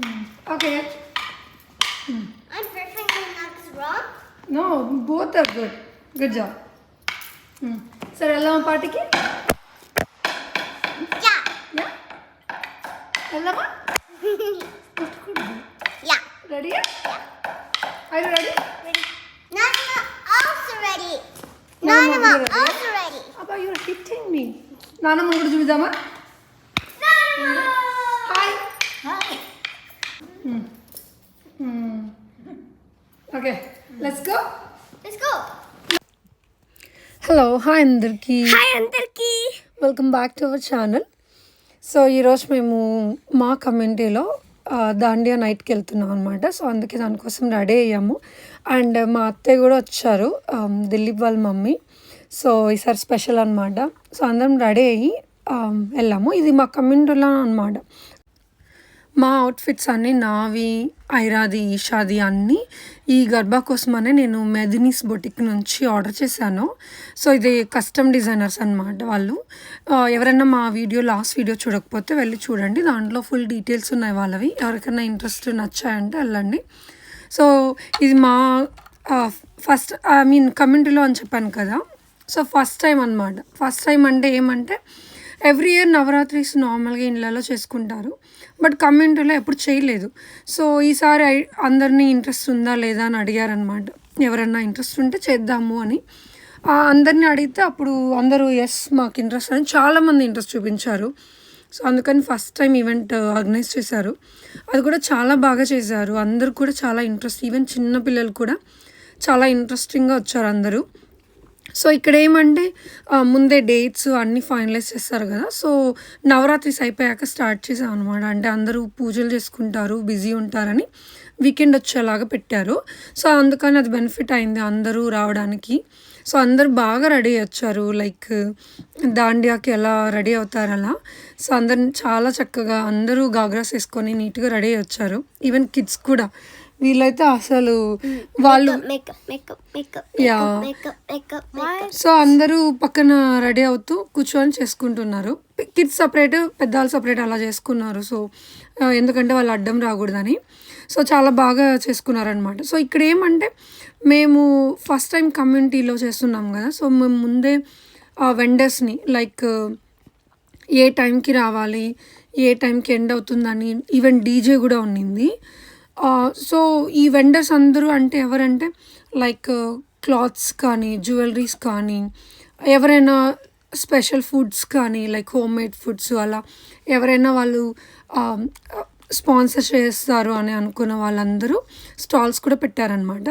Okay. I'm perfectly not wrong. No, both are good. Good job. సరే వెళ్దామా పార్టీకి? Yeah. Yeah? వెళ్దామా? Yeah. Ready? Are you ready? Ready? Nana also ready. Nana Nana ready? also ready. Abba, you're hitting me. నానమ్మ కూడా చూద్దామా? Nana. Hi. Hi. Okay, let's go. Let's go. Hello hi అందరికీ, Hi, అందరికి. Welcome back to our channel. So ఈరోజు మేము మా కమ్యూనిటీలో దాండియా నైట్కి వెళ్తున్నాం అనమాట. సో అందుకే దానికోసం రెడీ అయ్యాము. అండ్ మా అత్తయ్య కూడా వచ్చారు, దిలీప్ వాళ్ళ మమ్మీ. సో ఈసారి స్పెషల్ అనమాట. సో అందరం రెడీ అయ్యి వెళ్ళాము. ఇది మా కమ్యూనిటీలో అనమాట. మా అవుట్ఫిట్స్ అన్నీ నావి, ఐరాది, ఈషాది అన్నీ ఈ గర్భా కోసమనే నేను మెదినీస్ బొటిక్ నుంచి ఆర్డర్ చేశాను. సో ఇది కస్టమ్ డిజైనర్స్ అనమాట వాళ్ళు. ఎవరైనా మా లాస్ట్ వీడియో చూడకపోతే వెళ్ళి చూడండి, దాంట్లో ఫుల్ డీటెయిల్స్ ఉన్నాయి వాళ్ళవి. ఎవరికైనా ఇంట్రెస్ట్ నచ్చాయంటే వెళ్ళండి. సో ఇది మా ఫస్ట్ కమ్యూనిటీలో అని చెప్పాను కదా. సో ఫస్ట్ టైం అనమాట. ఫస్ట్ టైం అంటే ఏమంటే ఎవ్రీ ఇయర్ నవరాత్రిస్ నార్మల్గా ఇళ్ళలో చేసుకుంటారు, బట్ కమ్యూనిటీలో ఎప్పుడు చేయలేదు. సో ఈసారి అందరినీ ఇంట్రెస్ట్ ఉందా లేదా అని అడిగారనమాట. ఎవరన్నా ఇంట్రెస్ట్ ఉంటే చేద్దాము అని అందరినీ అడిగితే అప్పుడు అందరూ ఎస్ మాకు ఇంట్రెస్ట్ అని చాలామంది ఇంట్రెస్ట్ చూపించారు. సో అందుకని ఫస్ట్ టైం ఈవెంట్ ఆర్గనైజ్ చేశారు. అది కూడా చాలా బాగా చేశారు. అందరూ కూడా చాలా ఇంట్రెస్ట్, ఈవెన్ చిన్న పిల్లలు కూడా చాలా ఇంట్రెస్టింగ్గా వచ్చారు అందరూ. సో ఇక్కడ ఏమంటే ముందే డేట్స్ అన్నీ ఫైనలైజ్ చేస్తారు కదా. సో నవరాత్రిస్ అయిపోయాక స్టార్ట్ చేసాం అనమాట. అంటే అందరూ పూజలు చేసుకుంటారు, బిజీ ఉంటారని వీకెండ్ వచ్చేలాగా పెట్టారు. సో అందుకని అది బెనిఫిట్ అయింది అందరూ రావడానికి. సో అందరూ బాగా రెడీ వచ్చారు, లైక్ దాండియాకి ఎలా రెడీ అవుతారు అలా. సో అందరు చాలా చక్కగా అందరూ గాగ్రాస్ వేసుకొని నీట్గా రెడీ వచ్చారు. ఈవెన్ కిడ్స్ కూడా. వీళ్ళైతే అసలు వాళ్ళు సో అందరూ పక్కన రెడీ అవుతూ కూర్చొని చేసుకుంటున్నారు. కిడ్స్ సపరేట్, పెద్దవాళ్ళు సపరేట్ అలా చేసుకున్నారు. సో ఎందుకంటే వాళ్ళు అడ్డం రాకూడదని. సో చాలా బాగా చేసుకున్నారనమాట. సో ఇక్కడ ఏమంటే మేము ఫస్ట్ టైం కమ్యూనిటీలో చేస్తున్నాం కదా. సో మేము ముందే వెండర్స్ని లైక్ ఏ టైంకి రావాలి, ఏ టైంకి ఎండ్ అవుతుందని, ఈవెన్ డీజే కూడా ఉన్నింది. సో ఈ వెండర్స్ అందరూ అంటే ఎవరంటే లైక్ క్లాత్స్ కానీ, జ్యువెలరీస్ కానీ, ఎవరైనా స్పెషల్ ఫుడ్స్ కానీ లైక్ హోమ్ మేడ్ ఫుడ్స్ అలా ఎవరైనా వాళ్ళు స్పాన్సర్ చేస్తారు అని అనుకున్న వాళ్ళందరూ స్టాల్స్ కూడా పెట్టారనమాట.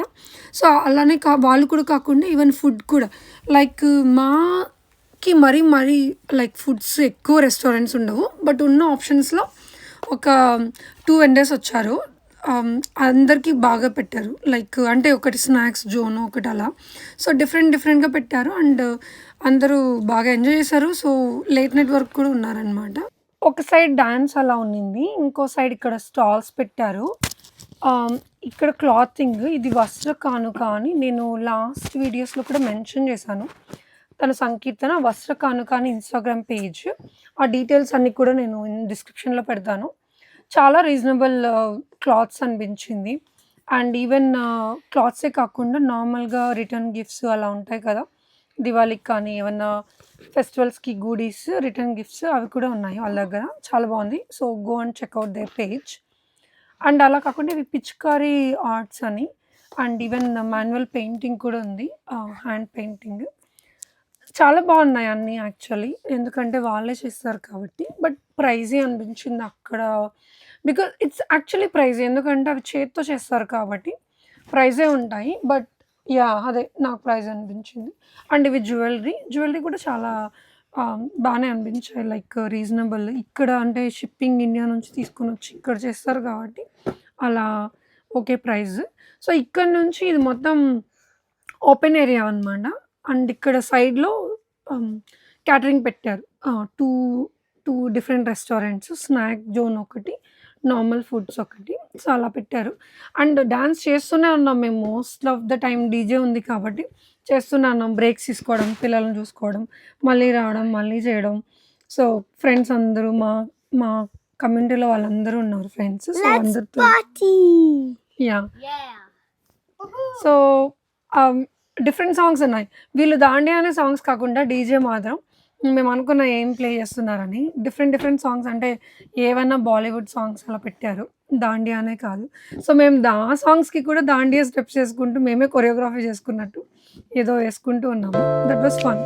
సో అలానే వాళ్ళు కూడా కాకుండా ఈవెన్ ఫుడ్ కూడా లైక్ మాకి మరీ లైక్ ఫుడ్స్ ఎక్కువ రెస్టారెంట్స్ ఉండవు, బట్ ఉన్న ఆప్షన్స్లో ఒక 2 వెండర్స్ వచ్చారు. అందరికీ బాగా పెట్టారు, లైక్ అంటే ఒకటి స్నాక్స్ జోన్, ఒకటి అలా. సో డిఫరెంట్గా పెట్టారు అండ్ అందరూ బాగా ఎంజాయ్ చేశారు. సో లేట్ నైట్ వరకు కూడా ఉన్నారనమాట. ఒక సైడ్ డ్యాన్స్ అలా ఉన్నింది, ఇంకో సైడ్ ఇక్కడ స్టాల్స్ పెట్టారు. ఇక్కడ క్లాతింగ్, ఇది వస్త్ర కానుక అని నేను లాస్ట్ వీడియోస్లో కూడా మెన్షన్ చేశాను. తన సంకీర్తన వస్త్ర కానుక అని ఇన్స్టాగ్రామ్ పేజ్. ఆ డీటెయిల్స్ అన్నీ కూడా నేను డిస్క్రిప్షన్లో పెడతాను. చాలా రీజనబుల్ క్లాత్స్ అనిపించింది. అండ్ ఈవెన్ క్లాత్సే కాకుండా నార్మల్గా రిటర్న్ గిఫ్ట్స్ అలా ఉంటాయి కదా, దివాళీకి కానీ ఏమన్నా ఫెస్టివల్స్కి గూడీస్, రిటర్న్ గిఫ్ట్స్ అవి కూడా ఉన్నాయి వాళ్ళ దగ్గర. చాలా బాగుంది. So go and check out their page. And అలా కాకుండా ఇవి పిచ్కారీ ఆర్ట్స్ అని, అండ్ ఈవెన్ మాన్యువల్ పెయింటింగ్ కూడా ఉంది, హ్యాండ్ పెయింటింగ్. చాలా బాగున్నాయి అన్నీ యాక్చువల్లీ, ఎందుకంటే వాళ్ళే చేస్తారు కాబట్టి. బట్ ప్రైజీ అనిపించింది అక్కడ, బికాజ్ ఇట్స్ యాక్చువల్లీ ప్రైజీ, ఎందుకంటే అవి చేత్తో చేస్తారు కాబట్టి ప్రైజే ఉంటాయి. బట్ అదే నాకు ప్రైజ్ అనిపించింది. అండ్ ఇవి జ్యువెలరీ కూడా చాలా బాగానే అనిపించాయి, లైక్ రీజనబుల్. ఇక్కడ అంటే షిప్పింగ్ ఇండియా నుంచి తీసుకొని వచ్చి ఇక్కడ చేస్తారు కాబట్టి అలా ఓకే ప్రైస్. సో ఇక్కడ నుంచి ఇది మొత్తం ఓపెన్ ఏరియా అనమాట. అండ్ ఇక్కడ సైడ్లో క్యాటరింగ్ పెట్టారు. Two different restaurants, snack zone ఒకటి, నార్మల్ ఫుడ్స్ ఒకటి. సో అలా పెట్టారు. అండ్ డ్యాన్స్ చేస్తూనే ఉన్నాం మేము. Most of the time DJ ఉంది కాబట్టి చేస్తూనే ఉన్నాం. బ్రేక్స్ తీసుకోవడం, పిల్లల్ని చూసుకోవడం, మళ్ళీ రావడం, మళ్ళీ చేయడం. సో ఫ్రెండ్స్ అందరూ మా కమ్యూనిటీలో వాళ్ళందరూ ఉన్నారు ఫ్రెండ్స్. సో అందరితో Party. Yeah. Yeah. So different songs ఉన్నాయి. వీళ్ళు దాండియా అనే సాంగ్స్ కాకుండా డీజే మాత్రం మేము అనుకున్న ఏం ప్లే చేస్తున్నారని డిఫరెంట్ సాంగ్స్ అంటే ఏవన్నా బాలీవుడ్ సాంగ్స్ అలా పెట్టారు. దాండియా అనే కాదు. సో మేము ఆ సాంగ్స్‌కి కూడా దాండియా స్టెప్స్ చేసుకుంటూ మేమే కొరియోగ్రఫీ చేసుకున్నట్టు ఏదో వేసుకుంటూ ఉన్నాము. That was fun.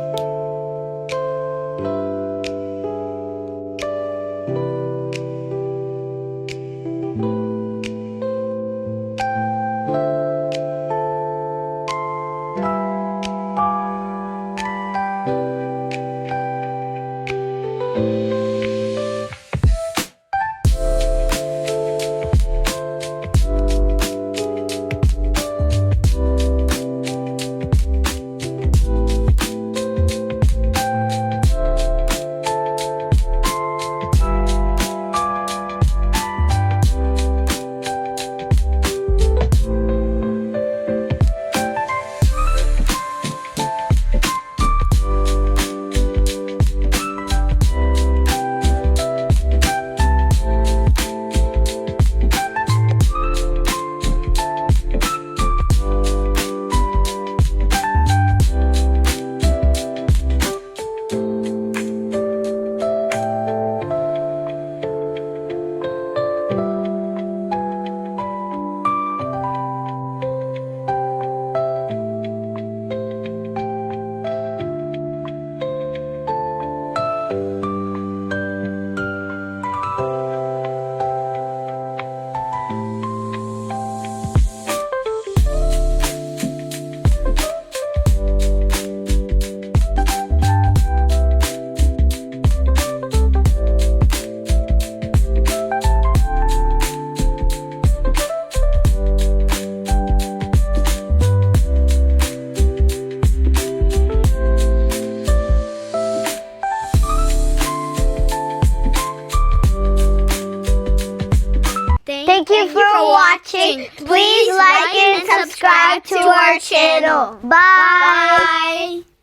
Thank you for watching. Please like and subscribe to our channel. Bye.